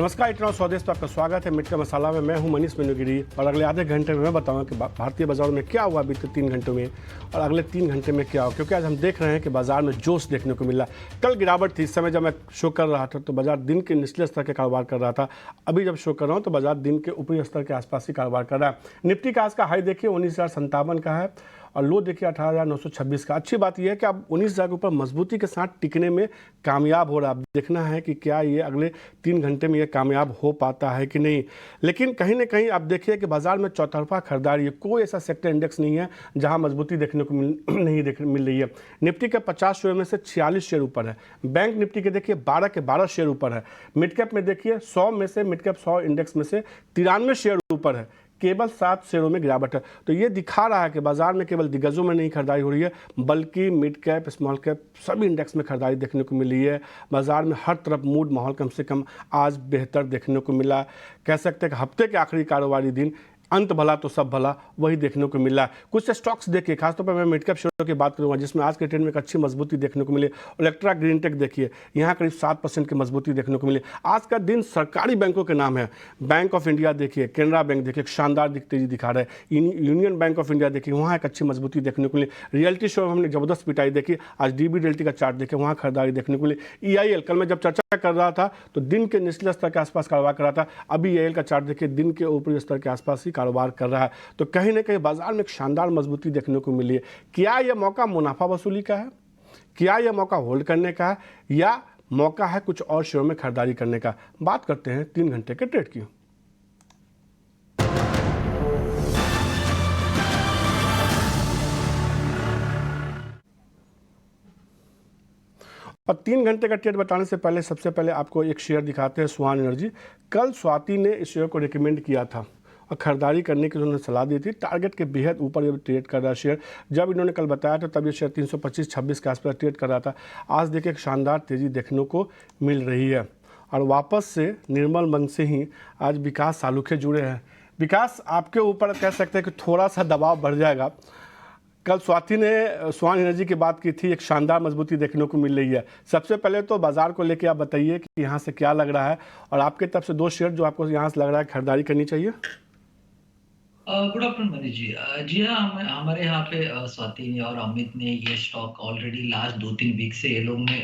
नमस्कार, इतना स्वदेश पर आपका स्वागत है। मिर्च का मसाला में मैं हूं मनीष मीनूगिरी और अगले आधे घंटे में मैं बताऊंगा कि भारतीय बाजारों में क्या हुआ बीते 3 घंटों में और अगले 3 घंटे में क्या हुआ, क्योंकि आज हम देख रहे हैं कि बाजार में जोश देखने को मिला। कल गिरावट थी, इस समय जब मैं शो कर रहा था तो बाजार दिन के निचले स्तर के कारोबार कर रहा था। अभी जब शो कर रहा हूँ तो बाजार दिन के ऊपरी स्तर के आसपास ही कारोबार कर रहा है। निफ्टी का आज का हाई देखिए 19,057 का है और लो देखिए 18,926 का। अच्छी बात यह है कि अब 19,000 के ऊपर मजबूती के साथ टिकने में कामयाब हो रहा है। अब देखना है कि क्या ये अगले 3 घंटे में ये कामयाब हो पाता है कि नहीं। लेकिन कहीं ना कहीं आप देखिए कि बाजार में चौतरफा खरीदारी है, कोई ऐसा सेक्टर इंडेक्स नहीं है जहां मजबूती देखने को मिल रही है। निफ्टी के 50 शेयर में से 46 शेयर ऊपर है। बैंक निफ्टी के देखिए 12 के 12 शेयर ऊपर है। मिड कैप में देखिए 100 में से मिड कैप 100 इंडेक्स में से 93 शेयर ऊपर है। केवल 7 शेयरों में गिरावट है। तो ये दिखा रहा है कि बाजार में केवल दिग्गजों में नहीं खरीदारी हो रही है, बल्कि मिड कैप, स्मॉल कैप सभी इंडेक्स में खरीदारी देखने को मिली है। बाजार में हर तरफ मूड माहौल कम से कम आज बेहतर देखने को मिला। कह सकते हैं कि हफ्ते के आखिरी कारोबारी दिन अंत भला तो सब भला वही देखने को मिला। कुछ स्टॉक्स देखिए, खासतौर पर मैं मिड कैप शेयरों की बात करूंगा जिसमें आज के ट्रेंड में एक अच्छी मजबूती देखने को मिली। इलेक्ट्रा ग्रीन टेक देखिए, यहाँ करीब 7% की मजबूती देखने को मिली। आज का दिन सरकारी बैंकों के नाम है। बैंक ऑफ इंडिया देखिए, कैनरा बैंक देखिए, शानदार तेजी दिखा रहा है। यूनियन बैंक ऑफ इंडिया देखिए, वहाँ एक अच्छी मजबूती देखने को मिली। रियल्टी शो में हमने जबरदस्त पिटाई देखी। आज डीबी रियल्टी का चार्ट देखिए, वहाँ खरीदारी देखने को मिली। EIL कल मैं जब चर्चा कर रहा था तो दिन के निचले स्तर के आसपास कारोबार कर रहा था। अभी EIL का चार्ट देखिए, दिन के ऊपरी स्तर के आसपास ही कारोबार कर रहा है। तो कहीं ना कहीं बाजार में एक शानदार मजबूती देखने को मिली है। क्या यह मौका मुनाफा वसूली का है, क्या यह मौका होल्ड करने का है, या मौका है कुछ और शेयरों में खरीदारी करने का? बात करते हैं 3 घंटे के ट्रेड की। और 3 घंटे का ट्रेड बताने से पहले सबसे पहले आपको एक शेयर दिखाते हैं, स्वान एनर्जी। कल स्वाति ने इस शेयर को रिकमेंड किया था और खरीदारी करने की उन्होंने सलाह दी थी। टारगेट के बेहद ऊपर ये ट्रेड कर रहा है शेयर। जब इन्होंने कल बताया था तब ये शेयर 325-26 के आसपास ट्रेड कर रहा था। आज देखिए एक शानदार तेज़ी देखने को मिल रही है और वापस से निर्मल मन से ही आज विकास सालुखे जुड़े हैं। विकास, आपके ऊपर कह सकते हैं कि थोड़ा सा दबाव बढ़ जाएगा। कल स्वाति ने स्वान एनर्जी की बात की थी, एक शानदार मजबूती देखने को मिल रही है। सबसे पहले तो बाजार को लेकर आप बताइए कि यहाँ से क्या लग रहा है और आपके तरफ से 2 शेयर जो आपको यहाँ से लग रहा है खरीदारी करनी चाहिए। Good afternoon Manish ji. जी हाँ, हमारे यहाँ पे स्वाति और अमित ने ये स्टॉक ऑलरेडी लास्ट 2-3 वीक से ये लोग ने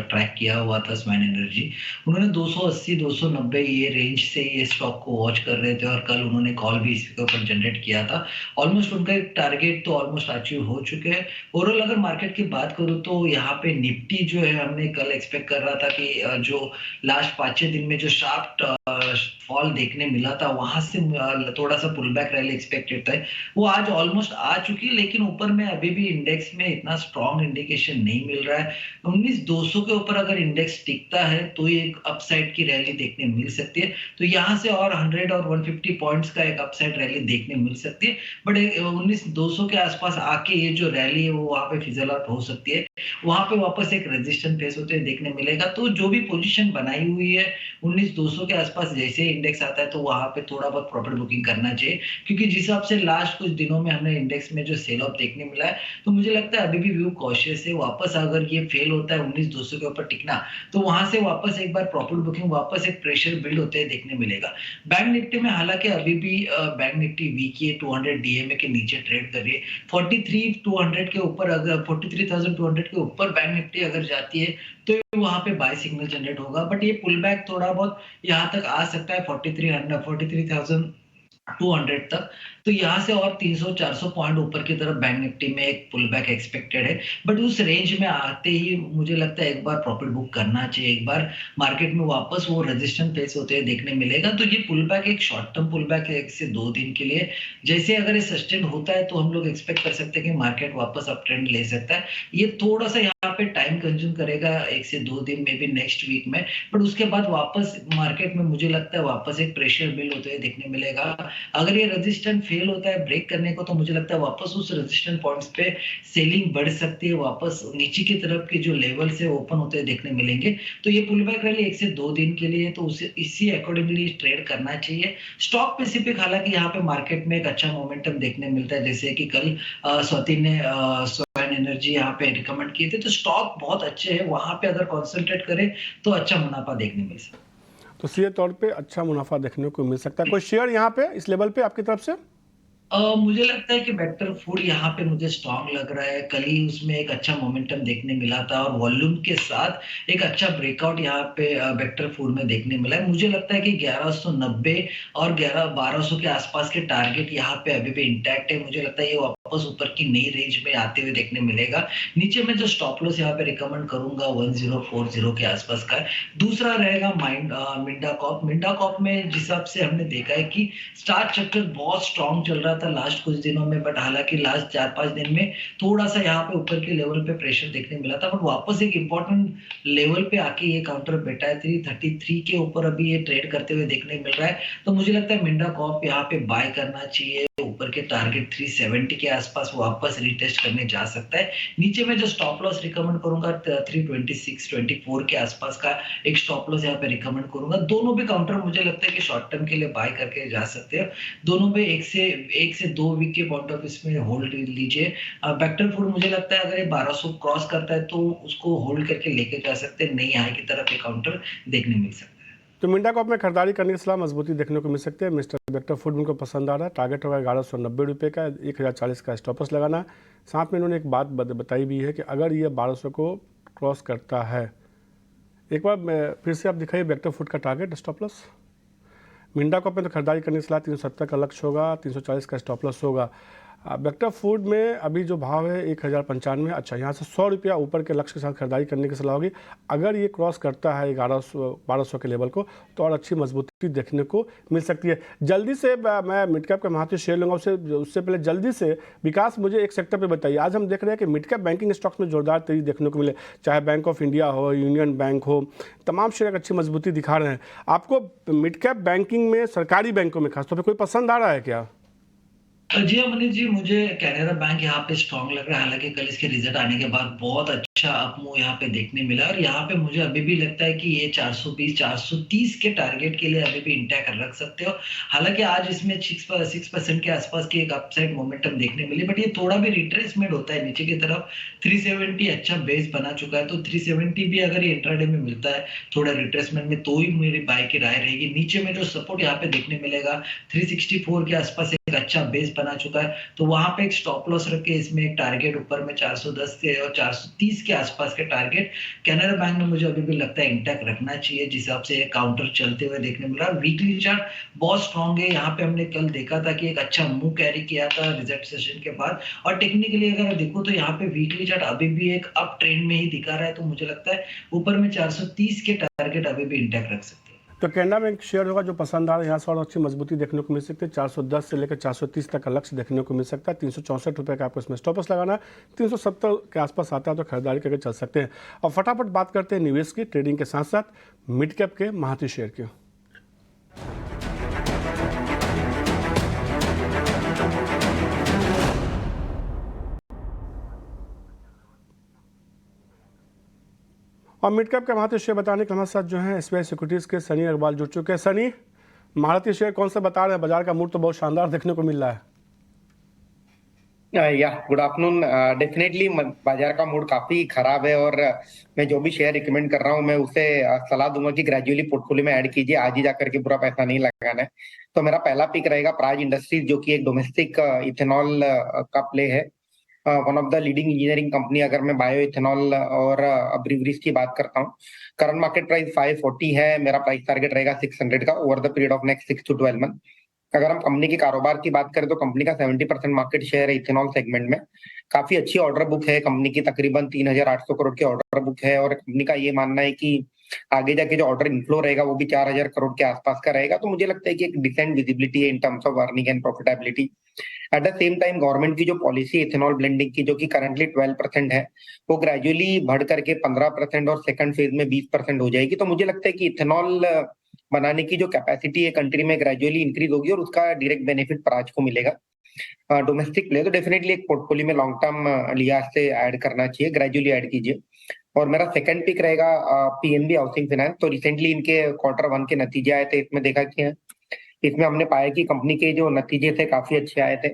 ट्रैक किया हुआ था। स्वान एनर्जी उन्होंने 280-290 ये रेंज से ये स्टॉक को वॉच कर रहे थे और कल उन्होंने कॉल भी इसके ऊपर जनरेट किया था। ऑलमोस्ट उनका एक टारगेट तो ऑलमोस्ट अचीव हो चुके हैं। ओवरऑल अगर मार्केट की बात करूँ तो यहाँ पे निफ्टी जो है, हमने कल एक्सपेक्ट कर रहा था कि जो लास्ट 5-6 दिन में जो शार्प फॉल देखने मिला था, वहां से थोड़ा सा पुल बैक रैली एक्सपेक्टेड था, वो आज ऑलमोस्ट आ चुकी है। लेकिन ऊपर में अभी भी इंडेक्स में इतना स्ट्रॉन्ग इंडिकेशन नहीं मिल रहा है। 19,200 के ऊपर अगर इंडेक्स टिकता है तो ये एक अपसाइड की रैली देखने मिल सकती है। तो यहाँ से और 100 और 150 पॉइंट्स का एक अपसाइड रैली देखने मिल सकती है। बट 19,200 के आसपास आके ये जो रैली है वो वहां पे फिजल आउट हो सकती है। वहां पे वापस एक रेजिस्टेंस फेस होते हुए देखने मिलेगा। तो जो भी पोजीशन बनाई हुई है 19,200 के आसपास जैसे इंडेक्स आता है तो वहां पे थोड़ा बहुत प्रॉफिट बुकिंग करना चाहिए, क्योंकि जिस हिसाब से लास्ट कुछ दिनों में हमने इंडेक्स में जो सेल ऑफ देखने मिला है, तो मुझे लगता है अभी भी व्यू कॉशियस है। वापस अगर ये फेल होता है 19,200 के ऊपर टिकना, तो वहां से वापस एक बार प्रॉफिट बुकिंग, वापस एक प्रेशर बिल्ड होते हैं देखने मिलेगा। बैंक निफ्टी में हालांकि अभी भी बैंक निफ्टी वीक है, 200 डीएमए के नीचे ट्रेड कर रही है। 43,200 के ऊपर, अगर 43,200 के ऊपर बैंक निफ्टी अगर जाती है तो वहां पे बाय सिग्नल जनरेट होगा। बट ये पुल बैक थोड़ा बहुत यहाँ तक आ सकता है 43,200 तक। तो यहाँ से और 300-400 पॉइंट ऊपर की तरफ बैंक निफ्टी में एक पुल बैक एक्सपेक्टेड है। बट उस रेंज में आते ही मुझे लगता है एक बार प्रॉफिट बुक करना चाहिए। एक बार मार्केट में वापस वो रेजिस्टेंस फेस होते हुए देखने मिलेगा। तो ये पुल बैक एक शॉर्ट टर्म पुल बैक है, 1 से 2 दिन के लिए। जैसे अगर ये सस्टेन होता है तो हम लोग एक्सपेक्ट कर सकते हैं कि मार्केट वापस अप ट्रेंड ले सकता है। ये थोड़ा सा यहाँ पे टाइम कंज्यूम करेगा, 1 से 2 दिन में भी नेक्स्ट वीक में। बट उसके बाद वापस मार्केट में मुझे लगता है वापस एक प्रेशर बिल्ड होते हुए देखने मिलेगा। अगर ये रेजिस्टेंस फेल होता है ब्रेक करने को, तो मुझे लगता है वापस उस रेजिस्टेंस पॉइंट्स पे सेलिंग बढ़ सकती है। वापस नीचे की तरफ के जो लेवल से ओपन होते हुए देखने मिलेंगे। तो ये पुल बैक रैली 1 से 2 दिन के लिए, तो उसे इसी अकॉर्डिंगली ट्रेड करना चाहिए। स्टॉक स्पेसिफिक हालांकि यहाँ पे मार्केट में एक अच्छा मोमेंटम देखने मिलता है, जैसे कि कल स्वाति ने स्वान एनर्जी यहाँ पे रिकमेंड किए थे। तो स्टॉक बहुत अच्छे हैं, वहां पे अगर कॉन्सेंट्रेट करें तो अच्छा मुनाफा देखने मिल सकता है। तो सीधे तौर पे अच्छा मुनाफा देखने को मिल सकता है। कोई शेयर यहाँ पे इस लेवल पे आपकी तरफ से? मुझे लगता है कि वेक्टर फूड यहाँ पे मुझे स्ट्रांग लग रहा है। कल ही उसमें एक अच्छा मोमेंटम देखने मिला था और वॉल्यूम के साथ एक अच्छा ब्रेकआउट यहाँ पे वेक्टर फूड में देखने मिला है। मुझे लगता है कि 1190 और 1200 के आसपास के टारगेट यहाँ पे अभी भी इंटैक्ट है। मुझे लगता है ये वापस ऊपर की नई रेंज में आते हुए देखने मिलेगा। नीचे में जो स्टॉप लॉस यहाँ पे रिकमेंड करूंगा 1040 के आसपास का है। दूसरा रहेगा मिंडा कॉप में जिस हिसाब से हमने देखा है कि स्टार चक्कर बहुत स्ट्रांग चल रहा था लास्ट कुछ दिनों में, बट हालांकि लास्ट 4-5 दिन में थोड़ा सा यहाँ पे ऊपर के लेवल पे प्रेशर देखने मिला था, बट वापस एक इंपॉर्टेंट लेवल पे आके ये काउंटर बैठा है। 333 के ऊपर अभी ये ट्रेड करते हुए देखने मिल रहा है। तो मुझे लगता है मिंडा कॉप यहाँ पे बाय करना चाहिए। ऊपर के टारगेट 370 के आसपास वापस रिटेस्ट करने जा सकता है। नीचे में जो स्टॉप लॉस रिकमेंड करूंगा 326-24 के आसपास का एक स्टॉप लॉस यहाँ पे रिकमेंड करूंगा। दोनों भी काउंटर मुझे लगता है कि शॉर्ट टर्म के लिए बाय करके जा सकते हैं। दोनों पे एक से 2 वीक के पॉइंट ऑफ इसमें होल्ड लीजिए। वेक्टर फूड मुझे लगता है अगर ये 1200 क्रॉस करता है तो उसको होल्ड करके लेके जा सकते हैं। नई हाई की तरफ ये काउंटर देखने मिल सकता है। तो मिंडा कॉप में खरीदारी करने की सलाह मजबूती देखने को मिल सकती है। मिस्टर वेक्टर फूड उनको पसंद आ रहा है। टारगेट होगा 1190 का, 1040 का स्टॉपस लगाना। साथ में इन्होंने एक बात बताई भी है कि अगर ये 1200 को क्रॉस करता है, एक बार फिर से आप दिखाइए वेक्टर फूड का target stop loss. Minda Corp में तो खरीदारी करने की सलाह 370 का लक्ष्य होगा, 340 का स्टॉप लॉस होगा। वेक्टर फूड में अभी जो भाव है 1095। अच्छा, यहाँ से 100 रुपया ऊपर के लक्ष्य के साथ खरीदारी करने की सलाह होगी। अगर ये क्रॉस करता है 1200 के लेवल को तो और अच्छी मजबूती देखने को मिल सकती है। जल्दी से मैं मिड कैप का महाती शेयर लूँगा। उससे पहले जल्दी से विकास मुझे एक सेक्टर पे बताइए। आज हम देख रहे हैं कि मिड कैप बैंकिंग स्टॉक्स में जोरदार तेजी देखने को मिले, चाहे बैंक ऑफ इंडिया हो, यूनियन बैंक हो, तमाम शेयर अच्छी मजबूती दिखा रहे हैं। आपको मिड कैप बैंकिंग में, सरकारी बैंकों में खासतौर पर कोई पसंद आ रहा है क्या? जी हाँ मनीष जी, मुझे कैनरा बैंक यहाँ पे स्ट्रांग लग रहा है। हालांकि कल इसके रिजल्ट आने के बाद बहुत अच्छा अपमूव यहाँ पे देखने मिला और यहाँ पे मुझे अभी भी लगता है कि ये 420-430 के टारगेट के लिए अभी भी इंटैक्ट रख सकते हो। हालांकि आज इसमें 6% के आसपास की एक अपसाइड मोमेंटम देखने मिली, बट ये थोड़ा भी रिट्रेसमेंट होता है नीचे की तरफ। 370 अच्छा बेस बना चुका है, तो 370 भी अगर ये इंट्राडे में मिलता है थोड़ा रिट्रेसमेंट में तो ही मेरी बाय की राय रहेगी। नीचे में जो सपोर्ट यहाँ पे देखने मिलेगा 364 के आसपास एक अच्छा बेस बना चुका है, तो वहां पे एक स्टॉप लॉस रख के इसमें एक टारगेट ऊपर में 410 के और 430 के आसपास के टारगेट कैनरा बैंक में मुझे अभी भी लगता है इंटैक्ट रखना चाहिए। जिस हिसाब से काउंटर चलते हुए देखने मिल रहा है, वीकली चार्ट बहुत स्ट्रांग है। यहाँ पे हमने कल देखा था कि एक अच्छा मूव कैरी किया था रिजल्ट सेशन के बाद, और टेक्निकली अगर देखो तो यहाँ पे वीकली चार्ट अभी भी एक अप ट्रेंड में ही दिखा रहा है। तो मुझे लगता है ऊपर में 430 के टारगेट अभी भी इंटैक्ट रख सकते हैं। तो कैनरा बैंक शेयर होगा जो पसंद आ रहा है, यहाँ से और अच्छी मजबूती देखने को मिल सकती है। 410 से लेकर 430 तक का लक्ष्य देखने को मिल सकता है। 364 रुपये का आपको इसमें स्टॉपस लगाना है। 370 के आसपास आता है तो खरीदारी करके चल सकते हैं। और फटाफट बात करते हैं निवेश की, ट्रेडिंग के साथ साथ मिड कैप के महाती शेयर की। और मिड कैप के महाती शेयर बताने के हमारे साथ जो है एसबीआई सिक्योरिटीज़ के सनी अग्रवाल जुड़ चुके हैं। सनी, महाती शेयर कौन सा बता रहे हैं? बाजार का मूड तो बहुत शानदार देखने को मिल रहा है। या गुड आफ्टरनून। डेफिनेटली बाजार का मूड काफी खराब है और मैं जो भी शेयर रिकमेंड कर रहा हूं मैं उसे सलाह दूंगा कि ग्रेजुअली पोर्टफोलियो में ऐड कीजिए, आज ही जाकर के पूरा पैसा नहीं लगाना है। तो मेरा पहला पिक रहेगा प्राज इंडस्ट्रीज, जो कि एक डोमेस्टिक इथेनॉल का प्ले है, one of the leading engineering company. अगर मैं बायो इथेनॉल और ब्रीवरीज की बात करता हूँ, करंट मार्केट प्राइस 540 है, मेरा प्राइस टारगेट रहेगा 600 का over the period of next 6 to 12 month. अगर हम कंपनी के कारोबार की बात करें तो कंपनी का 70% मार्केट शेयर है इथेनॉल सेगमेंट में। काफी अच्छी ऑर्डर बुक है कंपनी की, तकरीबन 3800 करोड़ की ऑर्डर बुक है, और कंपनी का ये मानना है कि आगे जाके जो ऑर्डर इनफ्लो रहेगा वो भी 4000 करोड़ के आसपास का रहेगा। तो मुझे लगता है कि एक डिसेंट विजिबिलिटी है in terms of earning and profitability. At the same time government की जो पॉलिसी इथेनॉल ब्लेंडिंग की, जो कि करंटली 12% है, वो ग्रेजुअली बढ़ करके 15% और सेकंड फेज में 20% हो जाएगी। तो मुझे लगता है कि इथेनॉल बनाने की जो कैपेसिटी है कंट्री में ग्रेजुअली इंक्रीज होगी और उसका डायरेक्ट बेनिफिट प्राज को मिलेगा। डोमेस्टिक प्ले तो डेफिनेटली एक पोर्टफोलियो में लॉन्ग टर्म लिहाज से ऐड करना चाहिए, ग्रेजुअली ऐड कीजिए। और मेरा सेकंड पिक रहेगा पीएनबी हाउसिंग फाइनेंस। तो रिसेंटली इनके Q1 के नतीजे आए थे, इसमें देखा कि इसमें हमने पाया कि कंपनी के जो नतीजे थे काफी अच्छे आए थे।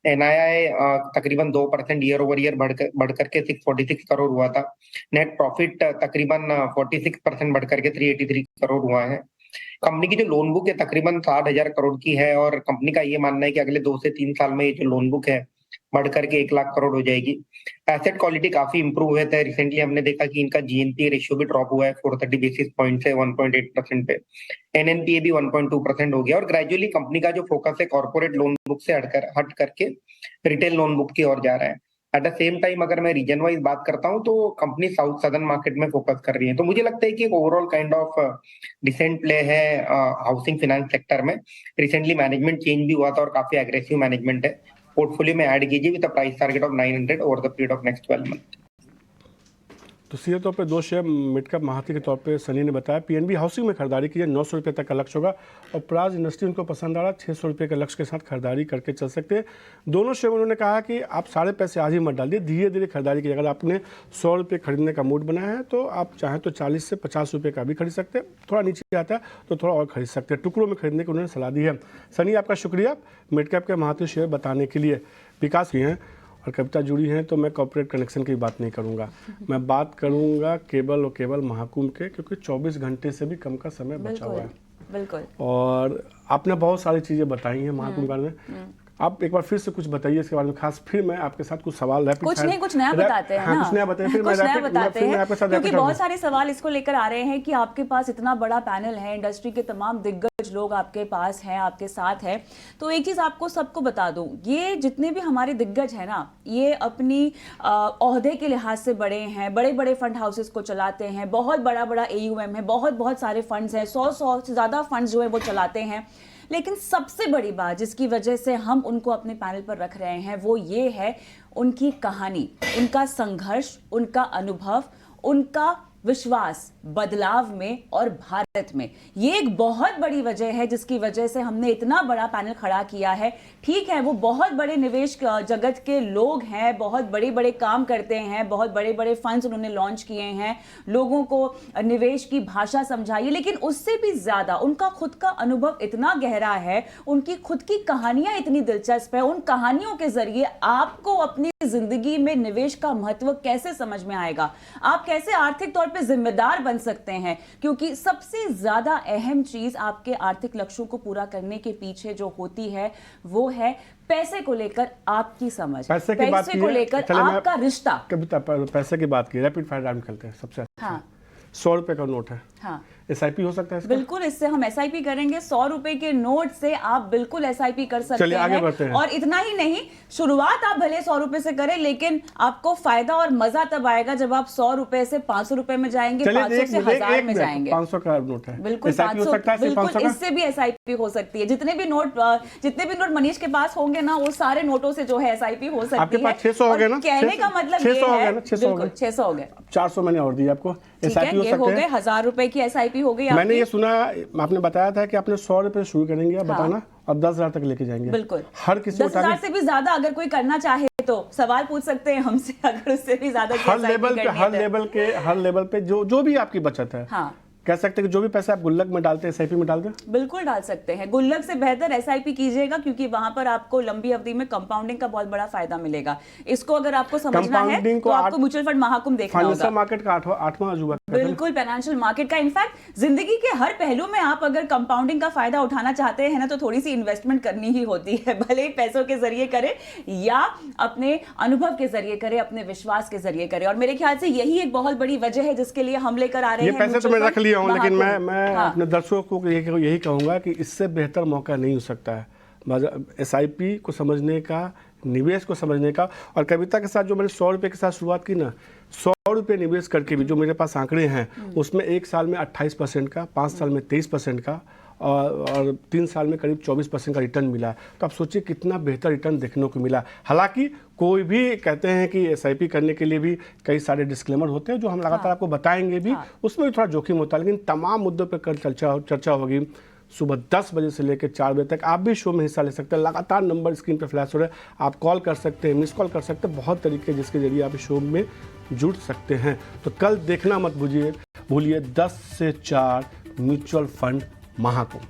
एनआईआई तकरीबन 2% ईयर ओवर ईयर बढ़ करके 646 करोड़ हुआ था। नेट प्रॉफिट तकरीबन 46% बढ़ करके 383 करोड़ हुआ है। कंपनी की जो लोन बुक है तकरीबन 60,000 करोड़ की है और कंपनी का ये मानना है कि अगले 2 से 3 साल में ये जो लोन बुक है बढ़ करके 1 लाख करोड़ हो जाएगी। एसेट क्वालिटी काफी इंप्रूव हुए थे। रिसेंटली हमने देखा कि इनका जीएनपी रेशियो भी ड्रॉप हुआ है 430 बेसिस पॉइंट से 1.8% पे। एनएनपीए भी 1.2% हो गया और ग्रेजुअली कंपनी का जो फोकस है कॉर्पोरेट लोन बुक से हट करके रिटेल लोन बुक की ओर जा रहा है। एट द सेम टाइम अगर मैं रीजन वाइज बात करता हूं तो कंपनी साउथ सदर्न मार्केट में फोकस कर रही है। तो मुझे लगता है कि एक overall kind of decent play है हाउसिंग फाइनेंस सेक्टर में। रिसेंटली मैनेजमेंट चेंज भी हुआ था और काफी एग्रेसिव मैनेजमेंट है। पोर्टफोलियो में ऐड कीजिए with a price target of 900 over the period of next 12 month. तो सीधे तौर पे 2 शेयर मिड कैप महारथी के तौर पे सनी ने बताया पीएनबी हाउसिंग में खरीदारी कीजिए, 900 रुपये तक का लक्ष्य होगा और प्राज इंडस्ट्री उनको पसंद आ रहा, 600 रुपये के लक्ष्य के साथ खरीदारी करके चल सकते हैं। दोनों शेयर में उन्होंने कहा कि आप सारे पैसे आज ही मत डालिए, धीरे धीरे खरीदारी कीजिए। अगर आपने 100 रुपये खरीदने का मूड बनाया है तो आप चाहें तो 40 से 50 रुपये का भी खरीद सकते हैं, थोड़ा नीचे आता है तो थोड़ा और खरीद सकते हैं। टुकड़ों में खरीदने की उन्होंने सलाह दी है। सनी आपका शुक्रिया मिड कैप के महारथी शेयर बताने के लिए। विकास भी हैं और कविता जुड़ी हैं तो मैं कॉर्पोरेट कनेक्शन की बात नहीं करूंगा, मैं बात करूंगा केवल और केवल महाकुंभ के, क्योंकि 24 घंटे से भी कम का समय बचा हुआ है। बिल्कुल। और आपने बहुत सारी चीज़ें बताई हैं महाकुंभ के बारे में। आप एक बार फिर से कुछ बताइए इसके बारे में, खास फिर मैं आपके साथ कुछ सवाल कुछ नया बताते हैं ना, कुछ नया बताइए, फिर कुछ नया बताते हैं आपके साथ क्योंकि बहुत सारे सवाल इसको लेकर आ रहे हैं कि आपके पास इतना बड़ा पैनल है, इंडस्ट्री के तमाम दिग्गज लोग आपके पास हैं, आपके साथ है। तो एक चीज आपको सबको बता दूं, ये जितने भी हमारे दिग्गज हैं ना, ये अपनी ओहदे के लिहाज से बड़े हैं, बड़े बड़े फंड हाउसेस को चलाते हैं, बहुत बड़ा बड़ा AUM है, बहुत सारे फंड्स हैं, 100 से ज्यादा फंड्स जो है वो चलाते हैं। लेकिन सबसे बड़ी बात जिसकी वजह से हम उनको अपने पैनल पर रख रहे हैं वो ये है उनकी कहानी, उनका संघर्ष, उनका अनुभव, उनका विश्वास बदलाव में और भारत में। ये एक बहुत बड़ी वजह है जिसकी वजह से हमने इतना बड़ा पैनल खड़ा किया है। ठीक है, वो बहुत बड़े निवेश जगत के लोग हैं, बहुत बड़े बड़े काम करते हैं, बहुत बड़े बड़े फंड्स उन्होंने लॉन्च किए हैं, लोगों को निवेश की भाषा समझाई, लेकिन उससे भी ज्यादा उनका खुद का अनुभव इतना गहरा है, उनकी खुद की कहानियां इतनी दिलचस्प है। उन कहानियों के जरिए आपको अपनी जिंदगी में निवेश का महत्व कैसे समझ में आएगा, आप कैसे आर्थिक तौर पे जिम्मेदार बन सकते हैं, क्योंकि सबसे ज्यादा अहम चीज आपके आर्थिक लक्ष्यों को पूरा करने के पीछे जो होती है वो है पैसे को लेकर आपकी समझ, पैसे को लेकर आपका रिश्ता। कविता पैसे की बात की, रैपिड फायर राउंड खेलते हैं सबसे अच्छा। हाँ, 100 रुपए का नोट है, हाँ, SIP हो सकता है इसका? बिल्कुल, इससे हम SIP करेंगे। 100 रुपए के नोट से आप बिल्कुल SIP कर सकते हैं। आगे बढ़ते हैं। और इतना ही नहीं, शुरुआत आप भले 100 रुपए से करें, लेकिन आपको फायदा और मजा तब आएगा जब आप 100 रुपए से 500 रुपए में जाएंगे, 500 से 1000 में जाएंगे। 500 का नोट है, बिल्कुल, 500 हो सकता है, बिल्कुल, इससे भी SIP हो सकती है। जितने भी नोट मनीष के पास होंगे ना, वो सारे नोटों से जो है SIP हो सकती है। आपके पास 600 हो गए ना? कहने का मतलब ये है, 600 हो गए, 400 मैंने और दी आपको। SIP हो गए, 1000 रुपए की SIP हो गई। मैंने ये सुना, आपने बताया था कि आपने 100 रुपए शुरू करेंगे, बताना, और 10,000 तक लेके जाएंगे। बिल्कुल, हर किसी 10,000 से भी ज्यादा अगर कोई करना चाहे तो सवाल पूछ सकते हैं हमसे, अगर उससे भी ज्यादा हर लेवल पे जो भी आपकी बचत है, हाँ, कह सकते हैं कि जो भी पैसे आप गुल्लक में डालते हैं SIP में डाल दें। बिल्कुल डाल सकते हैं। गुल्लक से बेहतर SIP कीजिएगा, क्योंकि वहां पर आपको लंबी अवधि में कंपाउंडिंग का बहुत बड़ा फायदा मिलेगा। इसको अगर आपको समझना है तो आपको म्यूचुअल फंड महाकुंभ देखना होगा। फाइनेंशियल मार्केट का 8वां अजूबा, बिल्कुल, फाइनेंशियल मार्केट का। इनफैक्ट जिंदगी के हर पहलू में आप अगर कंपाउंडिंग का फायदा उठाना चाहते हैं ना, तो थोड़ी सी इन्वेस्टमेंट करनी ही होती है, भले ही पैसों के जरिए करें या अपने अनुभव के जरिए करें, अपने विश्वास के जरिए करें। और मेरे ख्याल से यही एक बहुत बड़ी वजह है जिसके लिए हम लेकर आ रहे हैं। ये पैसे तो मैं रख लिया हूं, लेकिन मैं अपने दर्शकों को यही कहूंगा कि इससे बेहतर मौका नहीं हो सकता है SIP को समझने का, निवेश को समझने का। और कविता के साथ जो मैंने 100 रुपए के साथ शुरुआत की ना, 100 रुपये निवेश करके भी जो मेरे पास आंकड़े हैं, उसमें 1 साल में 28% का, 5 साल में 23% का और 3 साल में करीब 24% का रिटर्न मिला। तो आप सोचिए कितना बेहतर रिटर्न देखने को मिला। हालांकि कोई भी कहते हैं कि SIP करने के लिए भी कई सारे डिस्क्लेमर होते हैं जो हम लगातार आपको बताएंगे भी, उसमें भी थोड़ा जोखिम होता है। लेकिन तमाम मुद्दों पर कल चर्चा होगी सुबह 10 बजे से लेकर 4 बजे तक। आप भी शो में हिस्सा ले सकते हैं, लगातार नंबर स्क्रीन पर फ्लैश हो रहा है, आप कॉल कर सकते हैं, मिस कॉल कर सकते हैं, बहुत तरीके जिसके जरिए आप शो में जुड़ सकते हैं। तो कल देखना मत भूलिए 10 से 4 म्यूचुअल फंड महाकुंभ।